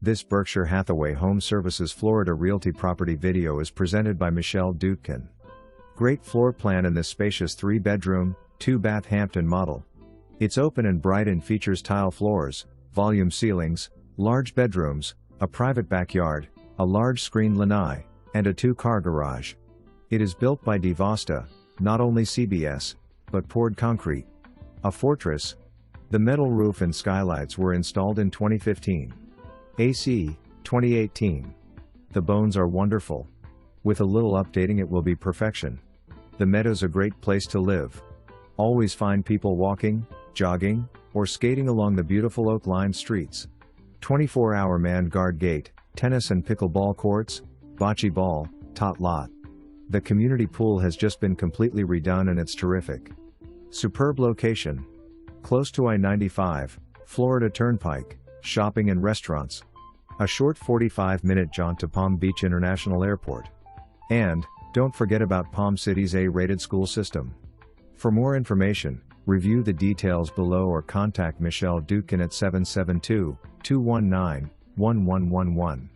This Berkshire Hathaway HomeServices Florida Realty property video is presented by Michelle Dutkin. Great floor plan in this spacious 3-bedroom, 2-bath Hampton model. It's open and bright and features tile floors, volume ceilings, large bedrooms, a private backyard, a large screen lanai, and a 2-car garage. It is built by DiVosta, not only CBS, but poured concrete. A fortress. The metal roof and skylights were installed in 2015. AC, 2018. The bones are wonderful. With a little updating it will be perfection. The Meadows a great place to live. Always find people walking, jogging, or skating along the beautiful oak-lined streets. 24-hour manned guard gate, tennis and pickleball courts, bocce ball, tot lot. The community pool has just been completely redone and it's terrific. Superb location. Close to I-95, Florida Turnpike, shopping and restaurants. A short 45-minute jaunt to Palm Beach International Airport. And, don't forget about Palm City's A-rated school system. For more information, review the details below or contact Michelle Dutkin at 772-219-1111.